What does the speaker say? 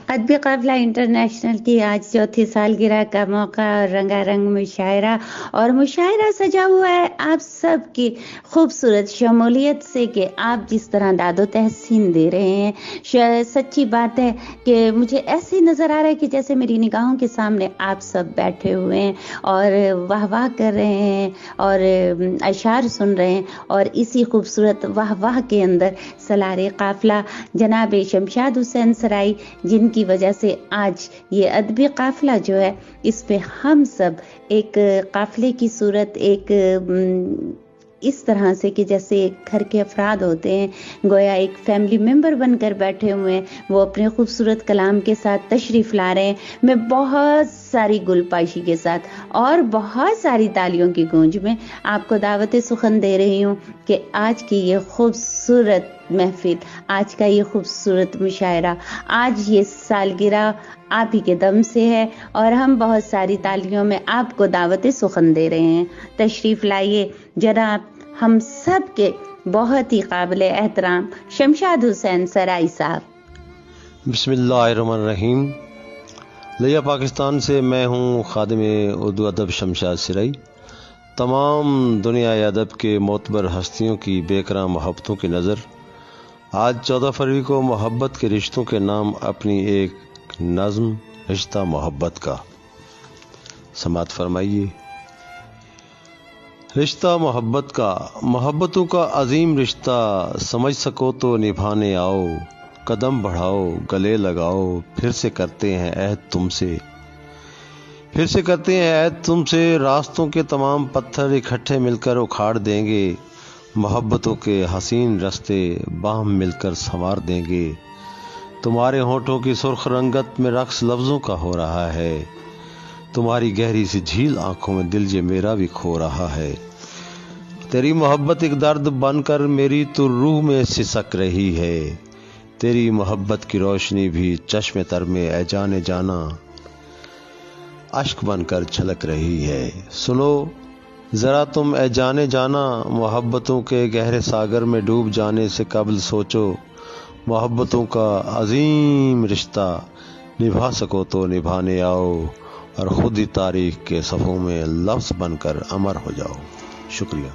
ادبی قافلہ انٹرنیشنل کی آج چوتھی سالگرہ کا موقع اور رنگا رنگ مشاعرہ سجا ہوا ہے آپ سب کی خوبصورت شمولیت سے کہ آپ جس طرح داد و تحسین دے رہے ہیں. سچی بات ہے کہ مجھے ایسے نظر آ رہا ہے کہ جیسے میری نگاہوں کے سامنے آپ سب بیٹھے ہوئے ہیں اور واہ واہ کر رہے ہیں اور اشعار سن رہے ہیں، اور اسی خوبصورت واہ واہ کے اندر سالار قافلہ جناب شمشاد حسین سرائی، جن کی وجہ سے آج یہ ادبی قافلہ جو ہے اس پہ ہم سب ایک قافلے کی صورت، ایک اس طرح سے کہ جیسے گھر کے افراد ہوتے ہیں، گویا ایک فیملی ممبر بن کر بیٹھے ہوئے ہیں، وہ اپنے خوبصورت کلام کے ساتھ تشریف لا رہے ہیں. میں بہت ساری گل پاشی کے ساتھ اور بہت ساری تالیوں کی گونج میں آپ کو دعوت سخن دے رہی ہوں کہ آج کی یہ خوبصورت محفل، آج کا یہ خوبصورت مشاعرہ، آج یہ سالگرہ آپ ہی کے دم سے ہے اور ہم بہت ساری تالیوں میں آپ کو دعوت سخن دے رہے ہیں. تشریف لائیے جناب ہم سب کے بہت ہی قابل احترام شمشاد حسین سرائی صاحب. بسم اللہ الرحمن الرحیم. لیا پاکستان سے میں ہوں خادم اردو ادب شمشاد سرائی. تمام دنیا ادب کے معتبر ہستیوں کی بے کرام محبتوں کی نظر آج 14 فروری کو محبت کے رشتوں کے نام اپنی ایک نظم رشتہ محبت کا سماعت فرمائیے. رشتہ محبت کا، محبتوں کا عظیم رشتہ، سمجھ سکو تو نبھانے آؤ، قدم بڑھاؤ گلے لگاؤ، پھر سے کرتے ہیں عہد تم سے، پھر سے کرتے ہیں عہد تم سے، راستوں کے تمام پتھر اکٹھے مل کر اکھاڑ دیں گے، محبتوں کے حسین رستے باہم مل کر سنوار دیں گے. تمہارے ہونٹوں کی سرخ رنگت میں رقص لفظوں کا ہو رہا ہے، تمہاری گہری سی جھیل آنکھوں میں دل یہ میرا بھی کھو رہا ہے. تیری محبت ایک درد بن کر میری تو روح میں سسک رہی ہے، تیری محبت کی روشنی بھی چشم تر میں اے جانے جانا اشک بن کر چھلک رہی ہے. سنو ذرا تم اے جانے جانا، محبتوں کے گہرے ساگر میں ڈوب جانے سے قبل سوچو، محبتوں کا عظیم رشتہ نبھا سکو تو نبھانے آؤ اور خود ہی تاریخ کے صفحوں میں لفظ بن کر امر ہو جاؤ. شکریہ.